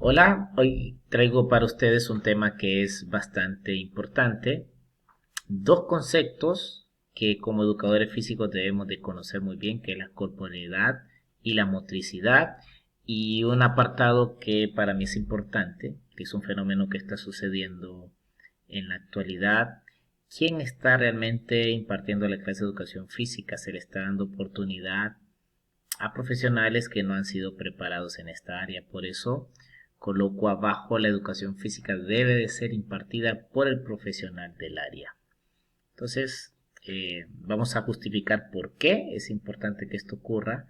Hola, hoy traigo para ustedes un tema que es bastante importante. Dos conceptos que como educadores físicos debemos de conocer muy bien, que es la corporeidad y la motricidad. Y un apartado que para mí es importante, que es un fenómeno que está sucediendo en la actualidad. ¿Quién está realmente impartiendo la clase de educación física? Se le está dando oportunidad a profesionales que no han sido preparados en esta área. Por eso coloco abajo: la educación física debe de ser impartida por el profesional del área. Entonces, vamos a justificar por qué es importante que esto ocurra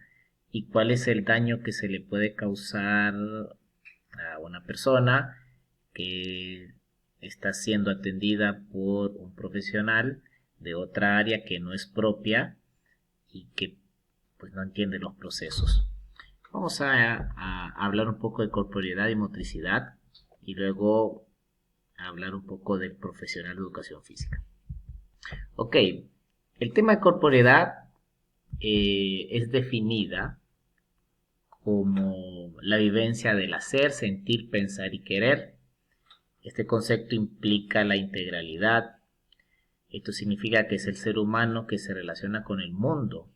y cuál es el daño que se le puede causar a una persona que está siendo atendida por un profesional de otra área que no es propia y que pues no entiende los procesos. Vamos a hablar un poco de corporeidad y motricidad y luego a hablar un poco del profesional de educación física. Ok, el tema de corporeidad es definida como la vivencia del hacer, sentir, pensar y querer. Este concepto implica la integralidad. Esto significa que es el ser humano que se relaciona con el mundo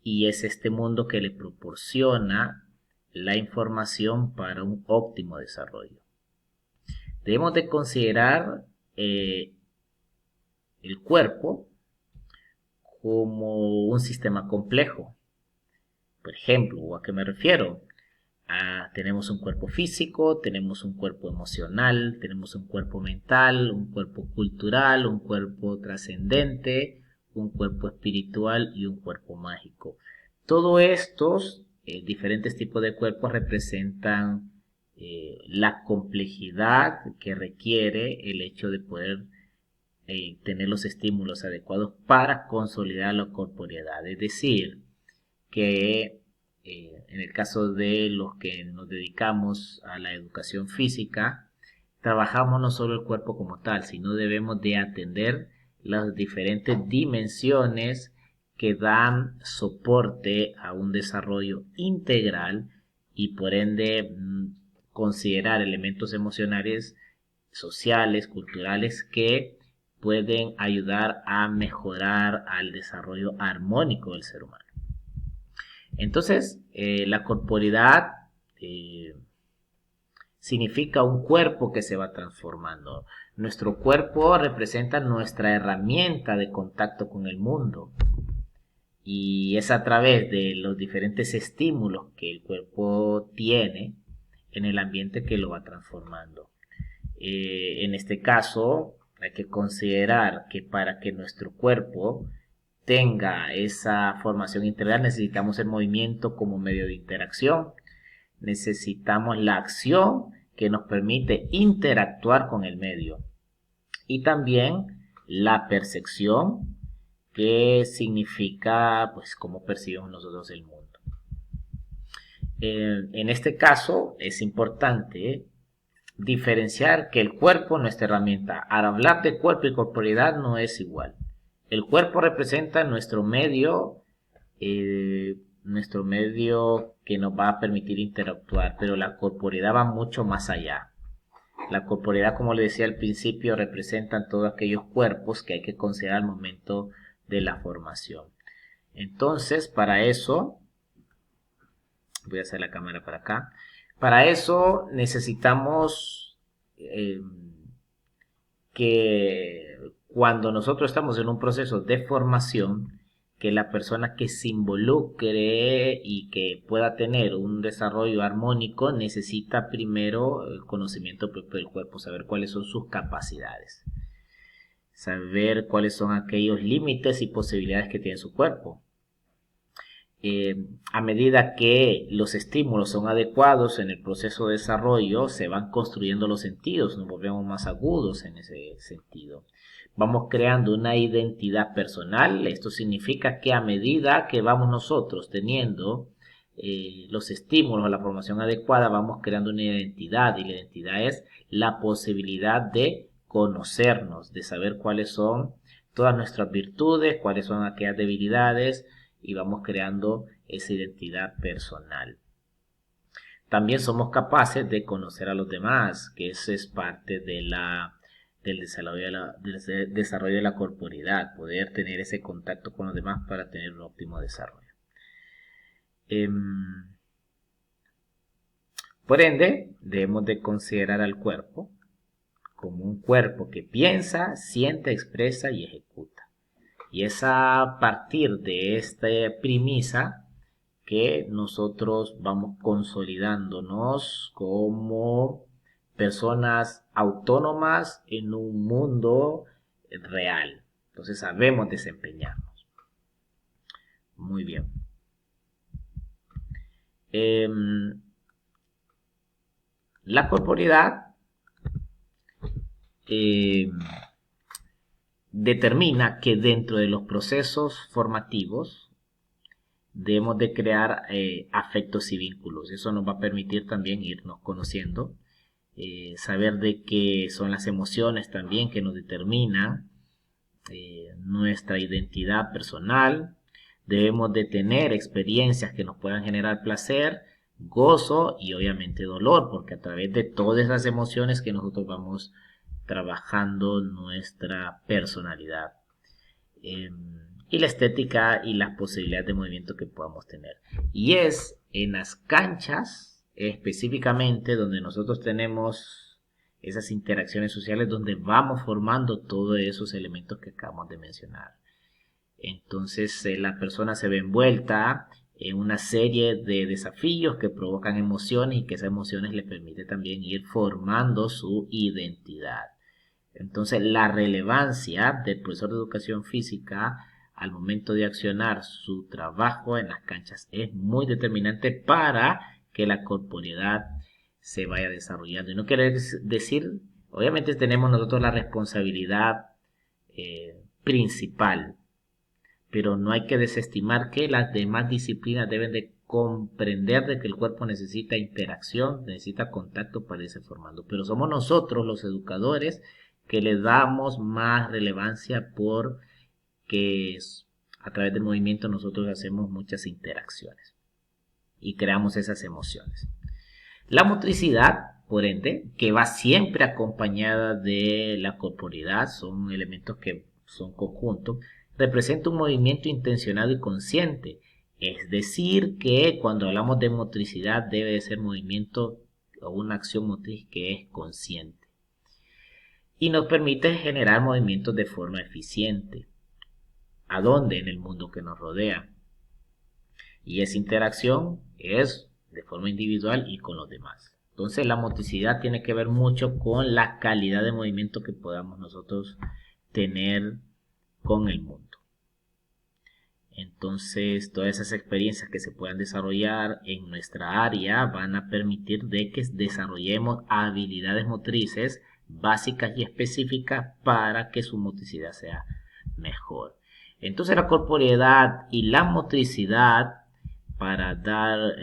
y es este mundo que le proporciona la información para un óptimo desarrollo. Debemos de considerar eh, el cuerpo como un sistema complejo. Por ejemplo, ¿a qué me refiero? Tenemos un cuerpo físico, tenemos un cuerpo emocional, tenemos un cuerpo mental, un cuerpo cultural, un cuerpo trascendente, un cuerpo espiritual y un cuerpo mágico. Todos estos diferentes tipos de cuerpos representan la complejidad que requiere el hecho de poder tener los estímulos adecuados para consolidar la corporeidad. Es decir, que en el caso de los que nos dedicamos a la educación física, trabajamos no solo el cuerpo como tal, sino debemos de atender las diferentes dimensiones que dan soporte a un desarrollo integral y por ende considerar elementos emocionales, sociales, culturales que pueden ayudar a mejorar al desarrollo armónico del ser humano. Entonces, la corporidad eh, significa un cuerpo que se va transformando. Nuestro cuerpo representa nuestra herramienta de contacto con el mundo y es a través de los diferentes estímulos que el cuerpo tiene en el ambiente que lo va transformando. En este caso, hay que considerar que para que nuestro cuerpo tenga esa formación integral necesitamos el movimiento como medio de interacción, necesitamos la acción que nos permite interactuar con el medio y también la percepción, que significa pues cómo percibimos nosotros el mundo. En este caso es importante diferenciar que el cuerpo, nuestra herramienta, al hablar de cuerpo y corporeidad no es igual. El cuerpo representa nuestro medio que nos va a permitir interactuar, pero la corporeidad va mucho más allá. La corporeidad, como le decía al principio, representan todos aquellos cuerpos que hay que considerar al momento de la formación. Entonces, para eso, voy a hacer la cámara para acá. Para eso necesitamos que cuando nosotros estamos en un proceso de formación, que la persona que se involucre y que pueda tener un desarrollo armónico necesita primero el conocimiento propio del cuerpo, saber cuáles son sus capacidades, saber cuáles son aquellos límites y posibilidades que tiene su cuerpo. A medida que los estímulos son adecuados en el proceso de desarrollo, se van construyendo los sentidos, nos volvemos más agudos en ese sentido. Vamos creando una identidad personal. Esto significa que a medida que vamos nosotros teniendo los estímulos, la formación adecuada, vamos creando una identidad, y la identidad es la posibilidad de conocernos, de saber cuáles son todas nuestras virtudes, cuáles son aquellas debilidades, y vamos creando esa identidad personal. también somos capaces de conocer a los demás, que eso es parte del desarrollo de la corporidad, poder tener ese contacto con los demás para tener un óptimo desarrollo. Por ende, debemos de considerar al cuerpo como un cuerpo que piensa, siente, expresa y ejecuta. Y es a partir de esta premisa que nosotros vamos consolidándonos como personas autónomas en un mundo real. Entonces sabemos desempeñarnos. Muy bien. La corporeidad determina que dentro de los procesos formativos debemos de crear afectos y vínculos. Eso nos va a permitir también irnos conociendo, saber de qué son las emociones también que nos determinan nuestra identidad personal. Debemos de tener experiencias que nos puedan generar placer, gozo y obviamente dolor, porque a través de todas esas emociones que nosotros vamos trabajando nuestra personalidad. Y la estética y las posibilidades de movimiento que podamos tener. Y es en las canchas específicamente donde nosotros tenemos esas interacciones sociales, donde vamos formando todos esos elementos que acabamos de mencionar. Entonces la persona se ve envuelta en una serie de desafíos que provocan emociones y que esas emociones le permiten también ir formando su identidad. Entonces la relevancia del profesor de educación física al momento de accionar su trabajo en las canchas es muy determinante para que la corporeidad se vaya desarrollando. Y no quiere decir, obviamente tenemos nosotros la responsabilidad principal, pero no hay que desestimar que las demás disciplinas deben de comprender de que el cuerpo necesita interacción, necesita contacto para irse formando. Pero somos nosotros los educadores que le damos más relevancia por que a través del movimiento nosotros hacemos muchas interacciones y creamos esas emociones. La motricidad, por ende, que va siempre acompañada de la corporeidad, son elementos que son conjuntos, representa un movimiento intencionado y consciente. Es decir, que cuando hablamos de motricidad debe de ser movimiento o una acción motriz que es consciente. Y nos permite generar movimientos de forma eficiente. ¿A dónde? En el mundo que nos rodea. Y esa interacción es de forma individual y con los demás. Entonces la motricidad tiene que ver mucho con la calidad de movimiento que podamos nosotros tener con el mundo. Entonces todas esas experiencias que se puedan desarrollar en nuestra área van a permitir de que desarrollemos habilidades motrices básicas y específicas para que su motricidad sea mejor. Entonces la corporeidad y la motricidad, para dar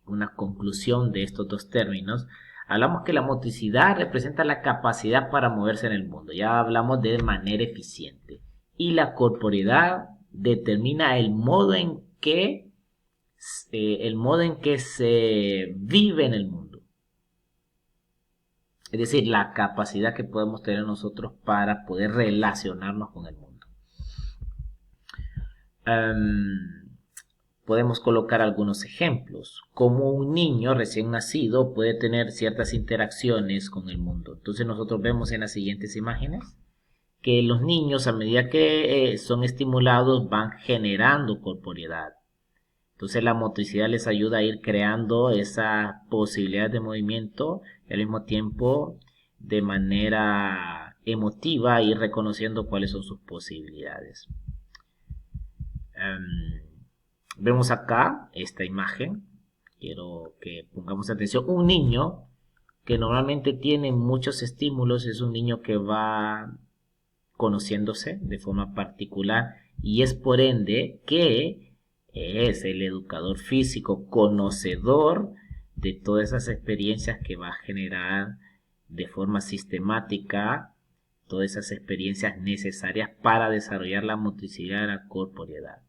una conclusión de estos dos términos, hablamos que la motricidad representa la capacidad para moverse en el mundo. Ya hablamos de manera eficiente. Y la corporeidad determina el modo en que se vive en el mundo. Es decir, la capacidad que podemos tener nosotros para poder relacionarnos con el mundo. Podemos colocar algunos ejemplos. Como un niño recién nacido puede tener ciertas interacciones con el mundo. Entonces nosotros vemos en las siguientes imágenes que los niños, a medida que son estimulados, van generando corporeidad. Entonces la motricidad les ayuda a ir creando esa posibilidad de movimiento y al mismo tiempo de manera emotiva ir reconociendo cuáles son sus posibilidades. Vemos acá esta imagen. Quiero que pongamos atención. Un niño que normalmente tiene muchos estímulos es un niño que va conociéndose de forma particular y es por ende que es el educador físico conocedor de todas esas experiencias que va a generar de forma sistemática, todas esas experiencias necesarias para desarrollar la motricidad de la corporeidad.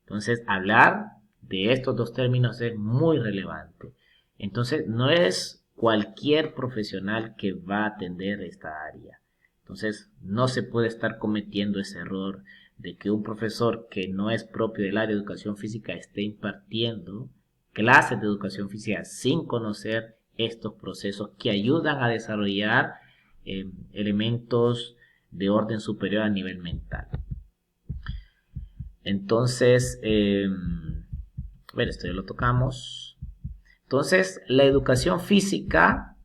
Entonces, hablar de estos dos términos es muy relevante. Entonces, no es cualquier profesional que va a atender esta área. Entonces, no se puede estar cometiendo ese error de que un profesor que no es propio del área de educación física esté impartiendo clases de educación física sin conocer estos procesos que ayudan a desarrollar elementos de orden superior a nivel mental. Entonces, a ver, esto ya lo tocamos. Entonces, la educación física,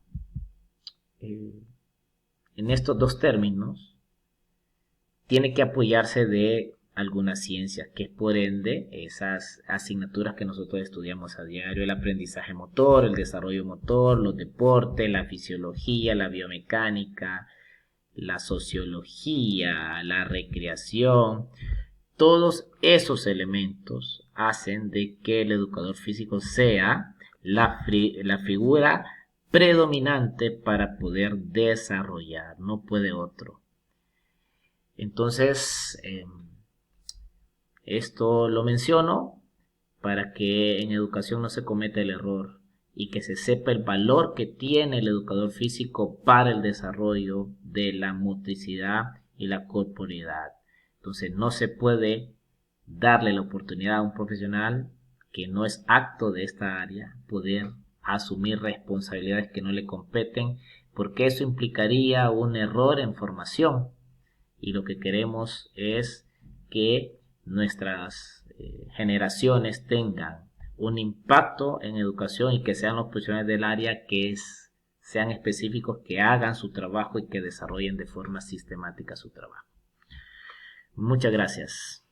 en estos dos términos, tiene que apoyarse de algunas ciencias, que es por ende esas asignaturas que nosotros estudiamos a diario: el aprendizaje motor, el desarrollo motor, los deportes, la fisiología, la biomecánica, la sociología, la recreación. Todos esos elementos hacen de que el educador físico sea la figura predominante para poder desarrollar, no puede otro. Entonces, esto lo menciono para que en educación no se cometa el error y que se sepa el valor que tiene el educador físico para el desarrollo de la motricidad y la corporeidad. Entonces, no se puede darle la oportunidad a un profesional que no es apto de esta área poder asumir responsabilidades que no le competen, porque eso implicaría un error en formación, y lo que queremos es que nuestras generaciones tengan un impacto en educación y que sean los profesionales del área sean específicos, que hagan su trabajo y que desarrollen de forma sistemática su trabajo. Muchas gracias.